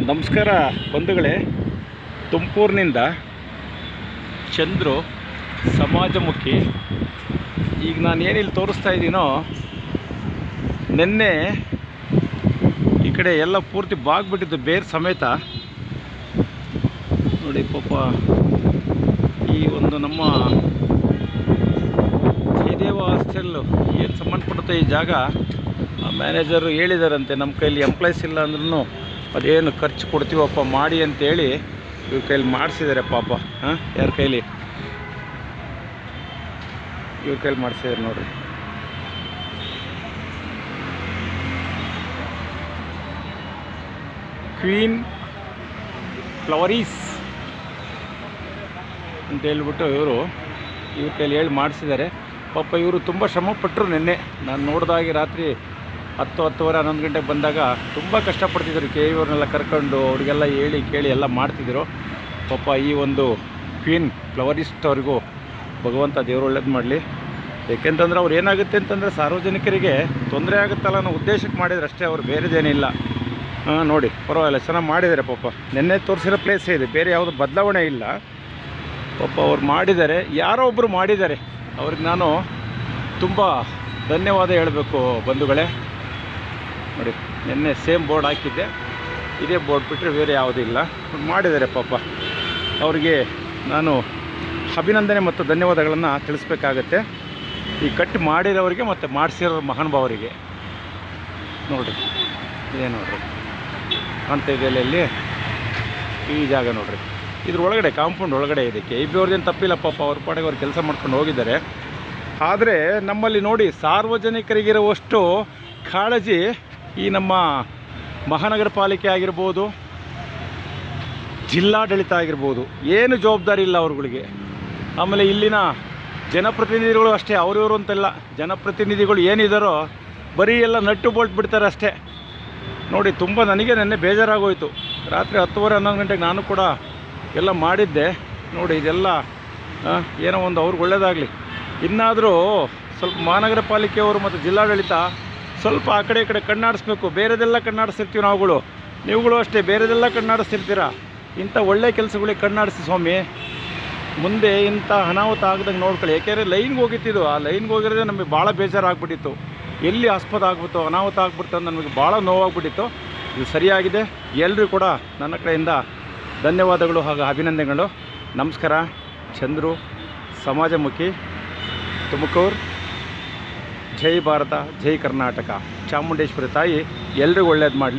ನಮಸ್ಕಾರ ಬಂಧುಗಳೇ. ತುಮಕೂರಿನಿಂದ ಚಂದ್ರು ಸಮಾಜಮುಖಿ. ಈಗ ನಾನು ಏನಿಲ್ಲಿ ತೋರಿಸ್ತಾ ಇದ್ದೀನೋ, ನಿನ್ನೆ ಈ ಕಡೆ ಎಲ್ಲ ಪೂರ್ತಿ ಬಾಗ್ಬಿಟ್ಟಿದ್ದು ಬೇರು ಸಮೇತ. ನೋಡಿ ಪಾಪ, ಈ ಒಂದು ನಮ್ಮ ಜಯದೇವ ಹಾಸ್ಟೆಲ್ಲು ಏನು ಸಂಬಂಧಪಡುತ್ತೆ ಈ ಜಾಗ, ಆ ಮ್ಯಾನೇಜರು ಹೇಳಿದಾರಂತೆ ನಮ್ಮ ಕೈಲಿ ಎಂಪ್ಲಾಯ್ಸ್ ಇಲ್ಲ ಅಂದ್ರೂ ಅದೇನು ಖರ್ಚು ಕೊಡ್ತೀವಪ್ಪ ಮಾಡಿ ಅಂತೇಳಿ ಇವ್ರ ಕೈಲಿ ಮಾಡಿಸಿದ್ದಾರೆ ಪಾಪ. ಯಾರ ಕೈಲಿ? ಇವ್ರ ಕೈಲಿ ಮಾಡಿಸಿದ್ದಾರೆ ನೋಡ್ರಿ. ಕ್ವೀನ್ ಫ್ಲವರೀಸ್ ಅಂತ ಹೇಳ್ಬಿಟ್ಟು ಇವ್ರ ಕೈಲಿ ಹೇಳಿ ಮಾಡಿಸಿದ್ದಾರೆ ಪಾಪ. ಇವರು ತುಂಬ ಶ್ರಮಪಟ್ಟರು. ನಿನ್ನೆ ನಾನು ನೋಡಿದಾಗೆ ರಾತ್ರಿ 10-10:30 11 ಗಂಟೆಗೆ ಬಂದಾಗ ತುಂಬ ಕಷ್ಟಪಡ್ತಿದ್ರು. ಅವ್ರನ್ನೆಲ್ಲ ಕರ್ಕೊಂಡು ಅವ್ರಿಗೆಲ್ಲ ಹೇಳಿ ಕೇಳಿ ಎಲ್ಲ ಮಾಡ್ತಿದ್ರು ಪಾಪ. ಈ ಒಂದು ಕ್ವೀನ್ ಫ್ಲವರಿಸ್ಟ್ ಅವ್ರಿಗೂ ಭಗವಂತ ದೇವರು ಒಳ್ಳೇದು ಮಾಡಲಿ. ಏಕೆಂತಂದ್ರೆ ಅವ್ರು ಏನಾಗುತ್ತೆ ಅಂತಂದರೆ ಸಾರ್ವಜನಿಕರಿಗೆ ತೊಂದರೆ ಆಗುತ್ತಲ್ಲ ಅನ್ನೋ ಉದ್ದೇಶಕ್ಕೆ ಮಾಡಿದ್ರೆ ಅಷ್ಟೇ, ಅವ್ರು ಬೇರೆದೇನಿಲ್ಲ. ನೋಡಿ ಪರವಾಗಿಲ್ಲ, ಚೆನ್ನಾಗಿ ಮಾಡಿದ್ದಾರೆ ಪಾಪ. ನಿನ್ನೆ ತೋರಿಸಿರೋ ಪ್ಲೇಸೇ ಇದೆ, ಬೇರೆ ಯಾವುದು ಬದಲಾವಣೆ ಇಲ್ಲ ಪಾಪ. ಅವ್ರು ಮಾಡಿದ್ದಾರೆ, ಯಾರೋ ಒಬ್ಬರು ಮಾಡಿದ್ದಾರೆ. ಅವ್ರಿಗೆ ನಾನು ತುಂಬ ಧನ್ಯವಾದ ಹೇಳಬೇಕು ಬಂಧುಗಳೇ. ನೋಡಿ ನಿನ್ನೆ ಸೇಮ್ ಬೋರ್ಡ್ ಹಾಕಿದ್ದೆ, ಇದೇ ಬೋರ್ಡ್ ಬಿಟ್ಟರೆ ಬೇರೆ ಯಾವುದೂ ಇಲ್ಲ. ಮಾಡಿದ್ದಾರೆ ಪಾಪ. ಅವರಿಗೆ ನಾನು ಅಭಿನಂದನೆ ಮತ್ತು ಧನ್ಯವಾದಗಳನ್ನು ತಿಳಿಸ್ಬೇಕಾಗತ್ತೆ, ಈ ಕಟ್ ಮಾಡಿರೋರಿಗೆ ಮತ್ತು ಮಾಡಿಸಿರೋ ಮಹಾನುಭಾವರಿಗೆ. ನೋಡಿರಿ ಇದೇ ನೋಡಿರಿ, ಕಾಣ್ತಾ ಇದೆಯಲ್ಲ ಇಲ್ಲಿ ಈ ಜಾಗ ನೋಡಿರಿ. ಇದ್ರ ಒಳಗಡೆ ಕಾಂಪೌಂಡ್ ಒಳಗಡೆ ಇದಕ್ಕೆ ಅವ್ರದ್ದೇನು ತಪ್ಪಿಲ್ಲ ಪಾಪ. ಅವ್ರ ಪಾಡಿಗೆ ಅವ್ರು ಕೆಲಸ ಮಾಡ್ಕೊಂಡು ಹೋಗಿದ್ದಾರೆ. ಆದರೆ ನಮ್ಮಲ್ಲಿ ನೋಡಿ ಸಾರ್ವಜನಿಕರಿಗಿರುವಷ್ಟು ಕಾಳಜಿ ಈ ನಮ್ಮ ಮಹಾನಗರ ಪಾಲಿಕೆ ಆಗಿರ್ಬೋದು, ಜಿಲ್ಲಾಡಳಿತ ಆಗಿರ್ಬೋದು, ಏನು ಜವಾಬ್ದಾರಿ ಇಲ್ಲ ಅವ್ರುಗಳಿಗೆ. ಆಮೇಲೆ ಇಲ್ಲಿನ ಜನಪ್ರತಿನಿಧಿಗಳು ಅಷ್ಟೇ, ಅವ್ರಿವರು ಅಂತೆಲ್ಲ. ಜನಪ್ರತಿನಿಧಿಗಳು ಏನಿದ್ದಾರೋ ಬರೀ ಎಲ್ಲ ನಟ್ಟು ಬೋಲ್ಟ್ ಬಿಡ್ತಾರೆ ಅಷ್ಟೇ. ನೋಡಿ ತುಂಬ ನನಗೆ ನೆನ್ನೆ ಬೇಜಾರಾಗೋಯಿತು. ರಾತ್ರಿ 10:30 11 ಗಂಟೆಗೆ ನಾನು ಕೂಡ ಎಲ್ಲ ಮಾಡಿದ್ದೆ. ನೋಡಿ ಇದೆಲ್ಲ ಏನೋ ಒಂದು ಅವ್ರಿಗೆ ಒಳ್ಳೆಯದಾಗಲಿ. ಇನ್ನಾದರೂ ಸ್ವಲ್ಪ ಮಹಾನಗರ ಪಾಲಿಕೆಯವರು ಮತ್ತು ಜಿಲ್ಲಾಡಳಿತ ಸ್ವಲ್ಪ ಆ ಕಡೆ ಈ ಕಡೆ ಕಣ್ಣಾಡಿಸ್ಬೇಕು. ಬೇರೆದೆಲ್ಲ ಕಣ್ಣಾಡಿಸ್ತಿರ್ತೀವಿ ನಾವುಗಳು, ನೀವುಗಳು ಅಷ್ಟೇ ಬೇರೆದೆಲ್ಲ ಕಣ್ಣಾಡಿಸ್ತಿರ್ತೀರ. ಇಂಥ ಒಳ್ಳೆಯ ಕೆಲಸಗಳಿಗೆ ಕಣ್ಣಾಡಿಸಿ ಸ್ವಾಮಿ. ಮುಂದೆ ಇಂಥ ಅನಾಹುತ ಆಗದಂಗೆ ನೋಡ್ಕೊಳ್ಳಿ. ಯಾಕೆಂದರೆ ಲೈನ್ಗೆ ಹೋಗಿತ್ತಿದ್ದು, ಆ ಲೈನ್ಗೆ ಹೋಗಿರೋದೇ ನಮಗೆ ಭಾಳ ಬೇಜಾರಾಗ್ಬಿಟ್ಟಿತ್ತು. ಎಲ್ಲಿ ಆಸ್ಪದ ಆಗ್ಬಿಟ್ಟು ಅನಾಹುತ ಆಗ್ಬಿಡ್ತು ಅಂತ ನಮಗೆ ಭಾಳ ನೋವಾಗ್ಬಿಟ್ಟಿತ್ತು. ಇದು ಸರಿಯಾಗಿದೆ. ಎಲ್ಲರೂ ಕೂಡ ನನ್ನ ಕಡೆಯಿಂದ ಧನ್ಯವಾದಗಳು ಹಾಗೂ ಅಭಿನಂದನೆಗಳು. ನಮಸ್ಕಾರ. ಚಂದ್ರು ಸಮಾಜಮುಖಿ, ತುಮಕೂರು. ಜೈ ಭಾರತ, ಜೈ ಕರ್ನಾಟಕ. ಚಾಮುಂಡೇಶ್ವರಿ ತಾಯಿ ಎಲ್ರಿಗೂ ಒಳ್ಳೇದು ಮಾಡಲಿ.